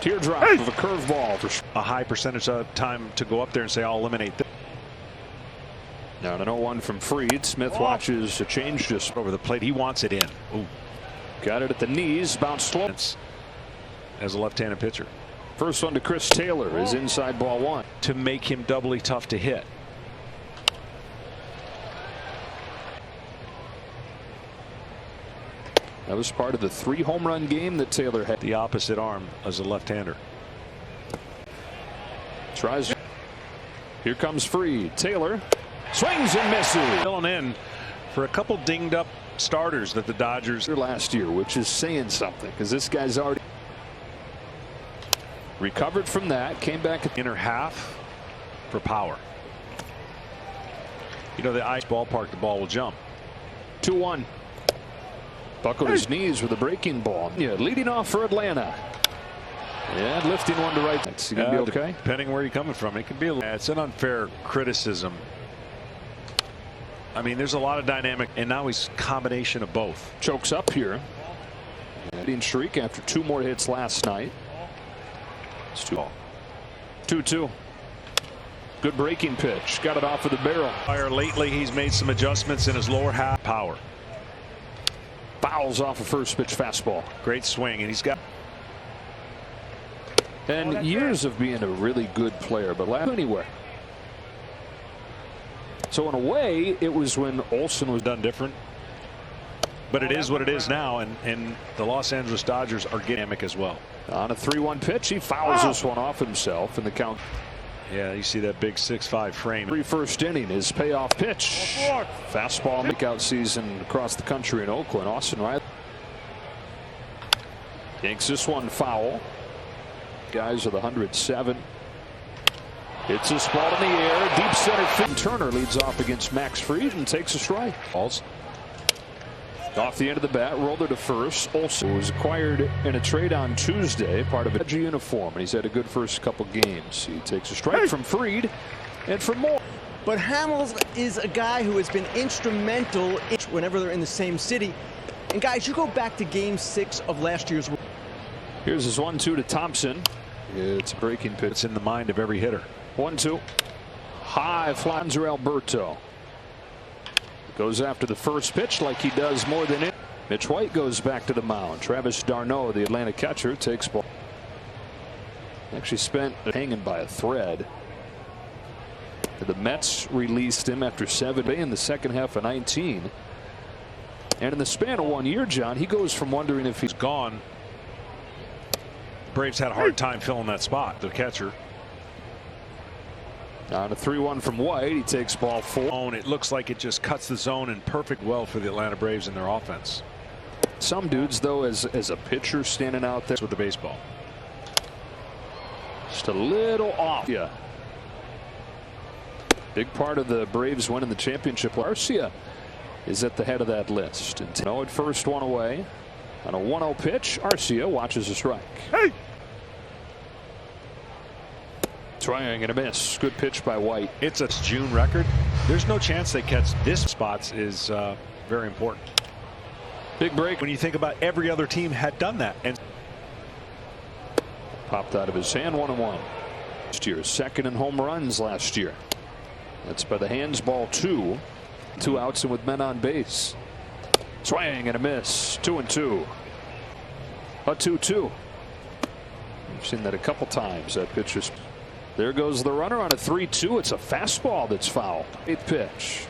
Teardrop of a curveball for a high percentage of time to go up there and say, I'll eliminate this. Now an 0-1 from Fried. Smith watches a change just Over the plate. He wants it in. Ooh. Got it at the knees. Bounced slow. As a left-handed pitcher. First one to Chris Taylor is inside ball one. To make him doubly tough to hit. That was part of the 3 home run game that Taylor had. The opposite arm as a left-hander. Tries. Here comes Fried. Taylor swings and misses. Filling in for a couple dinged up starters that the Dodgers last year, which is saying something because this guy's already recovered from that. Came back at the inner half for power. You know, the ice ballpark, the ball will jump. 2-1. Buckled his knees with a breaking ball. Yeah, leading off for Atlanta. And lifting one to right. That's going to be okay. Depending where you're coming from, it can be it's an unfair criticism. I mean, there's a lot of dynamic, and now he's a combination of both. Chokes up here. Hitting streak after 2 more hits last night. It's 2-2. Good breaking pitch. Got it off of the barrel. Lately, he's made some adjustments in his lower half. Power. Fouls off a first pitch fastball. Great swing, and he's got. And years of being a really good player, but last anywhere. So in a way, it was when Olsen was done different. But it is what it is now, and the Los Angeles Dodgers are dynamic as well. On a 3-1 pitch, he fouls this one off himself in the count. Yeah, you see that big 6'5" frame. First inning, his payoff pitch. Fastball makeout season across the country in Oakland. Austin Riley yanks this one foul. Guys with 107. Hits this ball in the air. Deep center field. Turner leads off against Max Fried and takes a strike. Balls. Off the end of the bat, rolled it to first. Olsen was acquired in a trade on Tuesday, part of a uniform, and he's had a good first couple games. He takes a strike from Fried and for more. But Hamels is a guy who has been instrumental whenever they're in the same city. And guys, you go back to Game 6 of last year's. Here's his 1-2 to Thompson. It's a breaking pitch. It's in the mind of every hitter. 1-2. High fly. Alberto goes after the first pitch like he does more than it. Mitch White goes back to the mound. Travis d'Arnaud, the Atlanta catcher, takes ball. Actually spent hanging by a thread. The Mets released him after 7 in the second half of 19. And in the span of 1 year, John, he goes from wondering if he's gone. Braves had a hard time filling that spot. The catcher. On a 3-1 from White, he takes ball 4. It looks like it just cuts the zone in perfect well for the Atlanta Braves in their offense. Some dudes, though, as a pitcher standing out there with the baseball. Just a little off. Yeah. Big part of the Braves winning the championship. Arcia is at the head of that list. And no at first, one away. On a 1-0 pitch, Arcia watches a strike. Hey! Trying and a miss. Good pitch by White. It's a June record. There's no chance they catch this spots is very important. Big break. When you think about every other team had done that. And popped out of his hand. 1-1. Last year, second in home runs last year. That's by the hands. Ball 2. 2 outs and with men on base. Swing and a miss. 2-2. A 2-2. We've seen that a couple times. That pitch is. There goes the runner on a 3-2. It's a fastball that's foul. 8th pitch.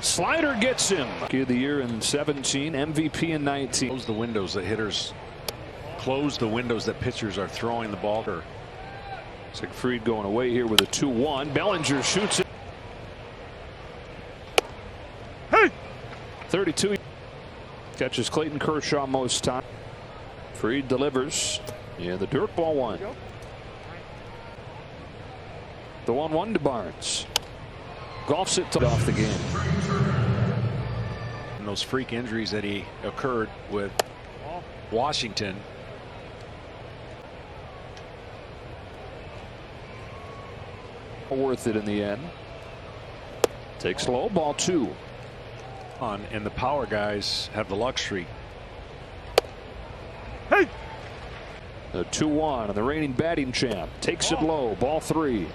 Slider gets him. Rookie of the year in 17, MVP in 19. Close the windows that hitters. Close the windows that pitchers are throwing the ball. It's like Fried going away here with a 2-1. Bellinger shoots it. Hey! 32. Catches Clayton Kershaw most time. Fried delivers. Yeah, the dirt ball 1. The 1-1 to Barnes. Golfs it off the game. And those freak injuries that he occurred with Washington. Worth it in the end. Takes low. Ball 2. And the power guys have the luxury. Hey! The 2-1 and the reigning batting champ takes it low. Ball 3.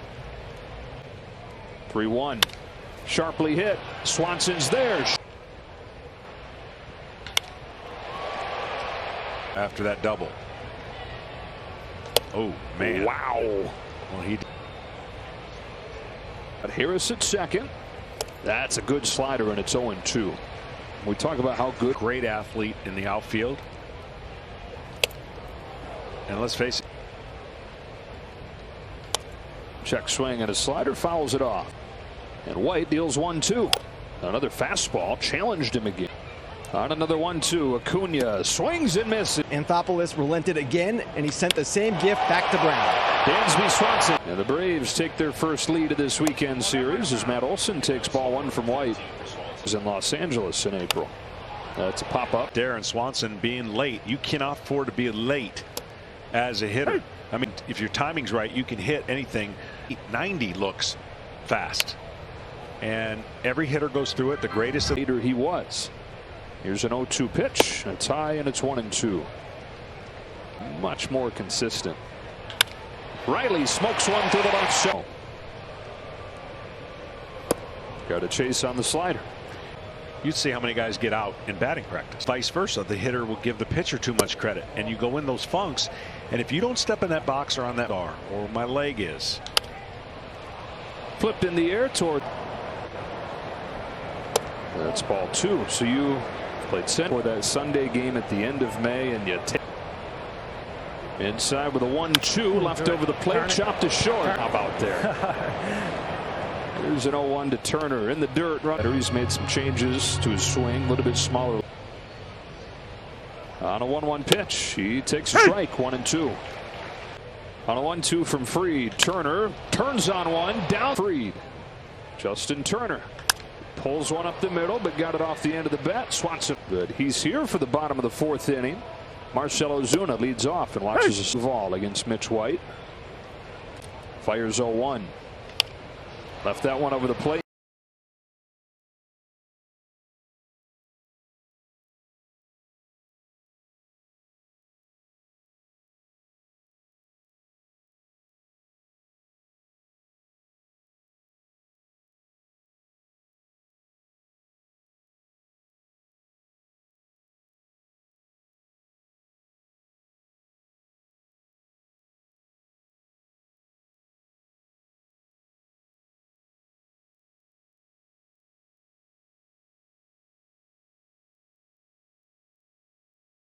3-1. Sharply hit. Swanson's there. After that double. Oh, man. Wow. Well, he. But Harris at second. That's a good slider, and it's 0-2. We talk about how good. Great athlete in the outfield. And let's face it. Check swing and a slider, fouls it off. And White deals 1-2. Another fastball challenged him again. On another 1-2, Acuna swings and misses. Anthopoulos relented again, and he sent the same gift back to Brown. Dansby Swanson. And the Braves take their first lead of this weekend series as Matt Olson takes ball 1 from White. He's in Los Angeles in April. That's a pop-up. Darren Swanson being late. You cannot afford to be late as a hitter. I mean, if your timing's right, you can hit anything. 90 looks fast. And every hitter goes through it. The greatest hitter he was. Here's an 0-2 pitch. It's high and it's 1-2. Much more consistent. Riley smokes one through the left side. Got a chase on the slider. You'd see how many guys get out in batting practice. Vice versa, the hitter will give the pitcher too much credit, and you go in those funks. And if you don't step in that box or on that bar, or my leg is flipped in the air toward. That's ball 2. So you played center for that Sunday game at the end of May, and you take inside with a 1-2 left over the plate, chopped to short. How about there? There's an 0-1 to Turner in the dirt. He's made some changes to his swing, a little bit smaller. On a 1-1 pitch, he takes a strike. 1-2. On a 1-2 from Fried, Turner turns on one, down Fried. Justin Turner pulls one up the middle, but got it off the end of the bat. Swanson good. He's here for the bottom of the 4th inning. Marcell Ozuna leads off and watches a ball against Mitch White. Fires 0-1. Left that one over the plate.